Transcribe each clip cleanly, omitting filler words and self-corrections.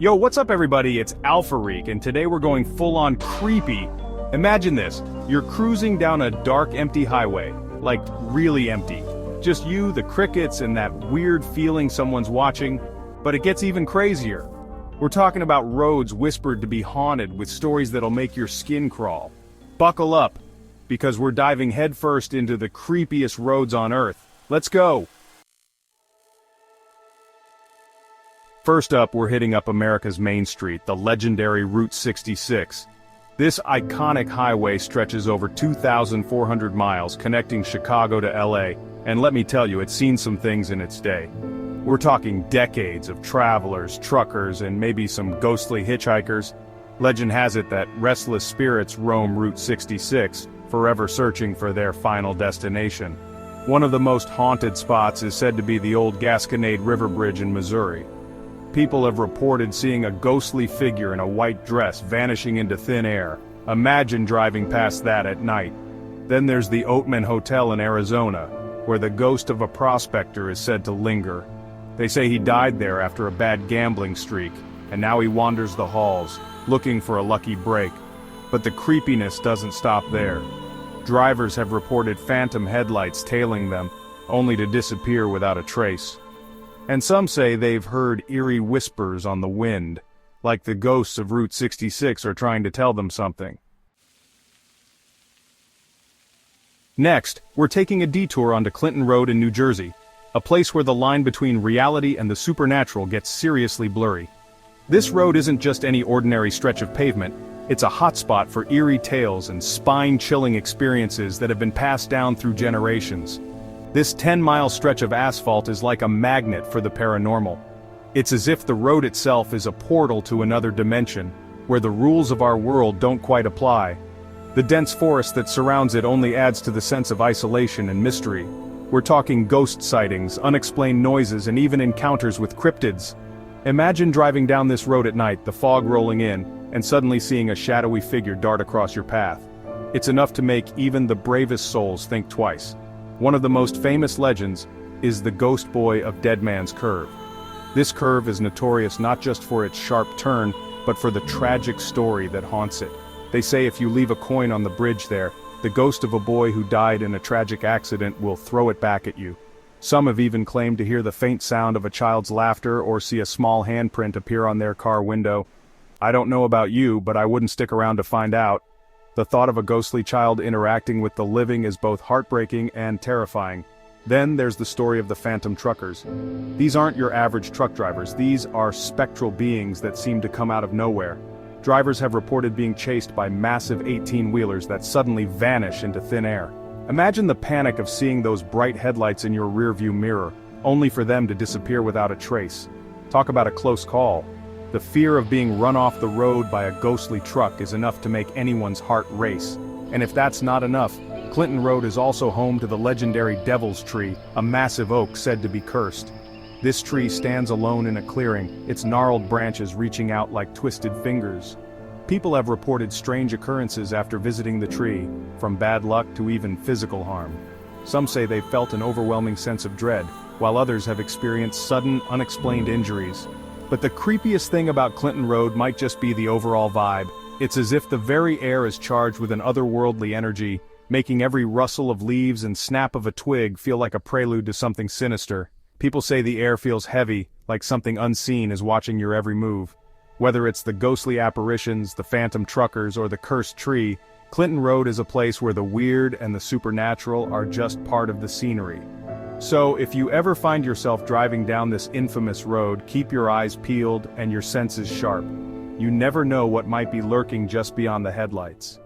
Yo, what's up everybody? It's Alpha Reek, and today we're going full-on creepy. Imagine this, you're cruising down a dark, empty highway. Like, really empty. Just you, the crickets, and that weird feeling someone's watching. But it gets even crazier. We're talking about roads whispered to be haunted with stories that'll make your skin crawl. Buckle up, because we're diving headfirst into the creepiest roads on Earth. Let's go! First up, we're hitting up America's Main Street, the legendary Route 66. This iconic highway stretches over 2,400 miles, connecting Chicago to LA, and let me tell you, it's seen some things in its day. We're talking decades of travelers, truckers, and maybe some ghostly hitchhikers. Legend has it that restless spirits roam Route 66, forever searching for their final destination. One of the most haunted spots is said to be the old Gasconade River Bridge in Missouri. People have reported seeing a ghostly figure in a white dress vanishing into thin air. Imagine driving past that at night. Then there's the Oatman Hotel in Arizona, where the ghost of a prospector is said to linger. They say he died there after a bad gambling streak, and now he wanders the halls, looking for a lucky break. But the creepiness doesn't stop there. Drivers have reported phantom headlights tailing them, only to disappear without a trace. And some say they've heard eerie whispers on the wind, like the ghosts of Route 66 are trying to tell them something. Next, we're taking a detour onto Clinton Road in New Jersey, a place where the line between reality and the supernatural gets seriously blurry. This road isn't just any ordinary stretch of pavement, it's a hotspot for eerie tales and spine-chilling experiences that have been passed down through generations. This 10-mile stretch of asphalt is like a magnet for the paranormal. It's as if the road itself is a portal to another dimension, where the rules of our world don't quite apply. The dense forest that surrounds it only adds to the sense of isolation and mystery. We're talking ghost sightings, unexplained noises, and even encounters with cryptids. Imagine driving down this road at night, the fog rolling in, and suddenly seeing a shadowy figure dart across your path. It's enough to make even the bravest souls think twice. One of the most famous legends is the Ghost Boy of Dead Man's Curve. This curve is notorious not just for its sharp turn, but for the tragic story that haunts it. They say if you leave a coin on the bridge there, the ghost of a boy who died in a tragic accident will throw it back at you. Some have even claimed to hear the faint sound of a child's laughter or see a small handprint appear on their car window. I don't know about you, but I wouldn't stick around to find out. The thought of a ghostly child interacting with the living is both heartbreaking and terrifying. Then there's the story of the phantom truckers. These aren't your average truck drivers, these are spectral beings that seem to come out of nowhere. Drivers have reported being chased by massive 18-wheelers that suddenly vanish into thin air. Imagine the panic of seeing those bright headlights in your rearview mirror, only for them to disappear without a trace. Talk about a close call. The fear of being run off the road by a ghostly truck is enough to make anyone's heart race. And if that's not enough, Clinton Road is also home to the legendary Devil's Tree, a massive oak said to be cursed. This tree stands alone in a clearing, its gnarled branches reaching out like twisted fingers. People have reported strange occurrences after visiting the tree, from bad luck to even physical harm. Some say they've felt an overwhelming sense of dread, while others have experienced sudden, unexplained injuries. But the creepiest thing about Clinton Road might just be the overall vibe. It's as if the very air is charged with an otherworldly energy, making every rustle of leaves and snap of a twig feel like a prelude to something sinister. People say the air feels heavy, like something unseen is watching your every move. Whether it's the ghostly apparitions, the phantom truckers, or the cursed tree, Clinton Road is a place where the weird and the supernatural are just part of the scenery. So, if you ever find yourself driving down this infamous road, keep your eyes peeled and your senses sharp. You never know what might be lurking just beyond the headlights.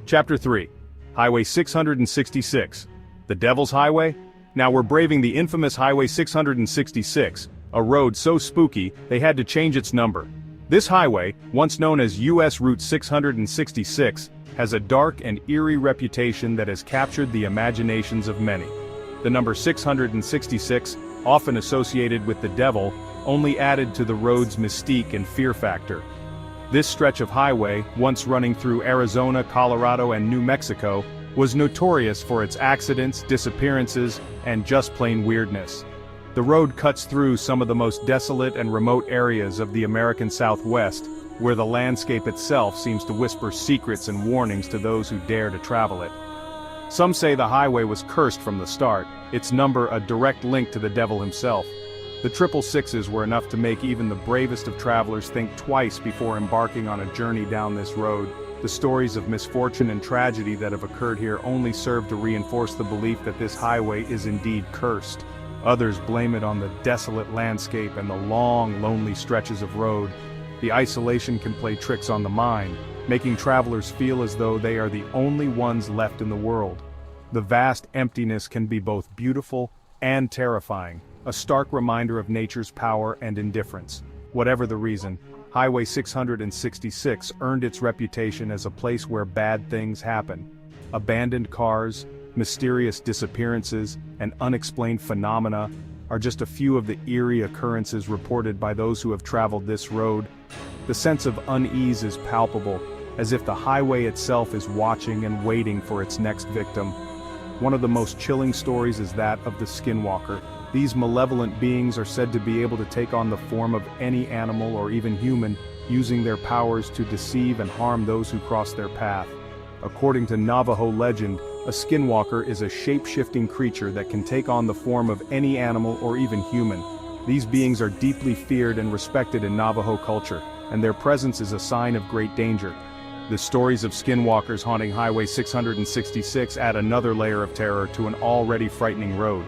Chapter 3. Highway 666. The Devil's Highway? Now we're braving the infamous Highway 666, a road so spooky they had to change its number. This highway, once known as US Route 666, has a dark and eerie reputation that has captured the imaginations of many. The number 666, often associated with the devil, only added to the road's mystique and fear factor. This stretch of highway, once running through Arizona, Colorado, and New Mexico, was notorious for its accidents, disappearances, and just plain weirdness. The road cuts through some of the most desolate and remote areas of the American Southwest, where the landscape itself seems to whisper secrets and warnings to those who dare to travel it. Some say the highway was cursed from the start, its number a direct link to the devil himself. The 666s were enough to make even the bravest of travelers think twice before embarking on a journey down this road. The stories of misfortune and tragedy that have occurred here only serve to reinforce the belief that this highway is indeed cursed. Others blame it on the desolate landscape and the long, lonely stretches of road. The isolation can play tricks on the mind, making travelers feel as though they are the only ones left in the world. The vast emptiness can be both beautiful and terrifying, a stark reminder of nature's power and indifference. Whatever the reason, Highway 666 earned its reputation as a place where bad things happen. Abandoned cars, mysterious disappearances, and unexplained phenomena are just a few of the eerie occurrences reported by those who have traveled this road. The sense of unease is palpable, as if the highway itself is watching and waiting for its next victim. One of the most chilling stories is that of the skinwalker. These malevolent beings are said to be able to take on the form of any animal or even human, using their powers to deceive and harm those who cross their path. According to Navajo legend, a skinwalker is a shape-shifting creature that can take on the form of any animal or even human. These beings are deeply feared and respected in Navajo culture, and their presence is a sign of great danger. The stories of skinwalkers haunting Highway 666 add another layer of terror to an already frightening road.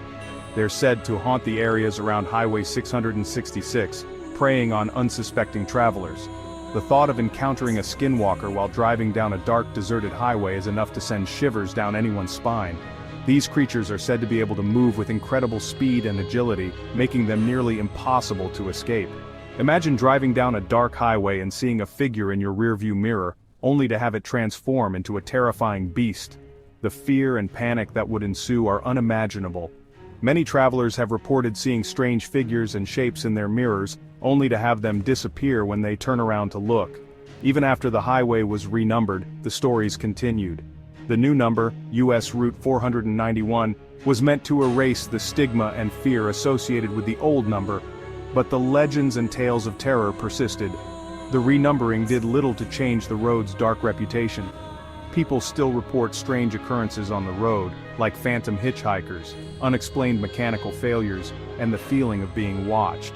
They're said to haunt the areas around Highway 666, preying on unsuspecting travelers. The thought of encountering a skinwalker while driving down a dark, deserted highway is enough to send shivers down anyone's spine. These creatures are said to be able to move with incredible speed and agility, making them nearly impossible to escape. Imagine driving down a dark highway and seeing a figure in your rearview mirror, only to have it transform into a terrifying beast. The fear and panic that would ensue are unimaginable. Many travelers have reported seeing strange figures and shapes in their mirrors, only to have them disappear when they turn around to look. Even after the highway was renumbered, the stories continued. The new number, US Route 491, was meant to erase the stigma and fear associated with the old number, but the legends and tales of terror persisted. The renumbering did little to change the road's dark reputation. People still report strange occurrences on the road, like phantom hitchhikers, unexplained mechanical failures, and the feeling of being watched.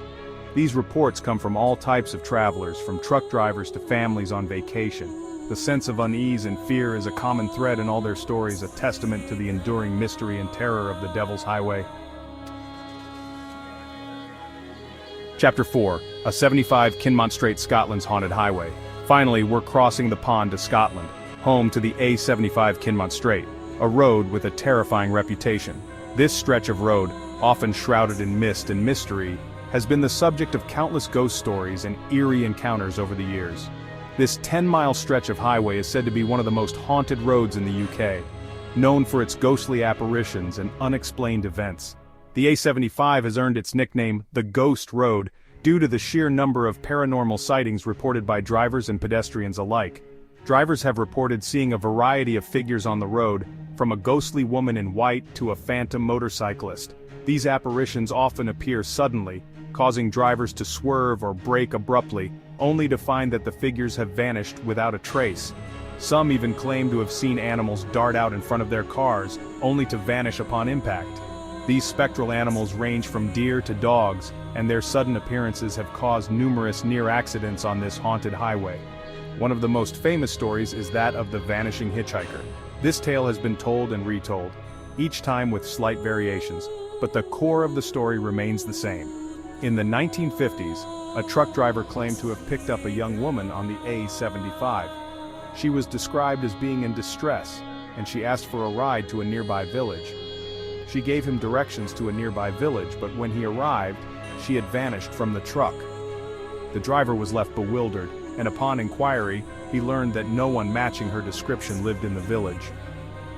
These reports come from all types of travelers, from truck drivers to families on vacation. The sense of unease and fear is a common thread in all their stories, a testament to the enduring mystery and terror of the Devil's Highway. Chapter 4, a 75 Kinmont Strait, Scotland's haunted highway. Finally, we're crossing the pond to Scotland, home to the A75 Kinmont Strait, a road with a terrifying reputation. This stretch of road, often shrouded in mist and mystery, has been the subject of countless ghost stories and eerie encounters over the years. This 10-mile stretch of highway is said to be one of the most haunted roads in the UK, known for its ghostly apparitions and unexplained events. The A75 has earned its nickname, the Ghost Road, due to the sheer number of paranormal sightings reported by drivers and pedestrians alike. Drivers have reported seeing a variety of figures on the road, from a ghostly woman in white to a phantom motorcyclist. These apparitions often appear suddenly, causing drivers to swerve or brake abruptly, only to find that the figures have vanished without a trace. Some even claim to have seen animals dart out in front of their cars, only to vanish upon impact. These spectral animals range from deer to dogs, and their sudden appearances have caused numerous near accidents on this haunted highway. One of the most famous stories is that of the vanishing hitchhiker. This tale has been told and retold, each time with slight variations, but the core of the story remains the same. In the 1950s, a truck driver claimed to have picked up a young woman on the A75. She was described as being in distress, and she asked for a ride to a nearby village. She gave him directions to a nearby village, but when he arrived, she had vanished from the truck. The driver was left bewildered, and upon inquiry, he learned that no one matching her description lived in the village.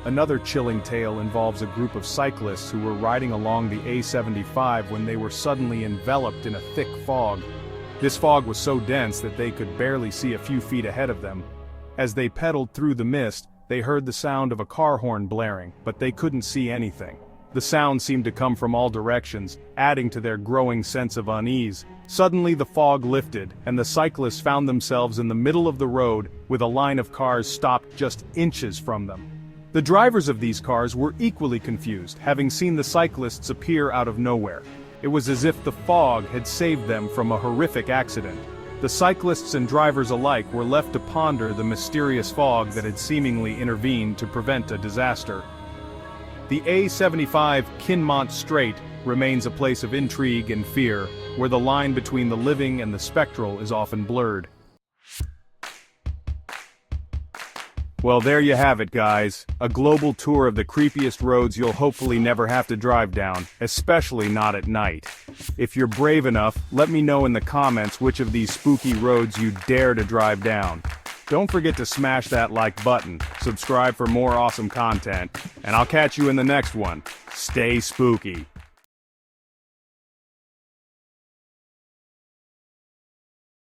Another chilling tale involves a group of cyclists who were riding along the A75 when they were suddenly enveloped in a thick fog. This fog was so dense that they could barely see a few feet ahead of them. As they pedaled through the mist, they heard the sound of a car horn blaring, but they couldn't see anything. The sound seemed to come from all directions, adding to their growing sense of unease. Suddenly the fog lifted, and the cyclists found themselves in the middle of the road, with a line of cars stopped just inches from them. The drivers of these cars were equally confused, having seen the cyclists appear out of nowhere. It was as if the fog had saved them from a horrific accident. The cyclists and drivers alike were left to ponder the mysterious fog that had seemingly intervened to prevent a disaster. The A75 Kinmont Strait remains a place of intrigue and fear, where the line between the living and the spectral is often blurred. Well, there you have it, guys. A global tour of the creepiest roads you'll hopefully never have to drive down, especially not at night. If you're brave enough, let me know in the comments which of these spooky roads you dare to drive down. Don't forget to smash that like button, subscribe for more awesome content, and I'll catch you in the next one. Stay spooky.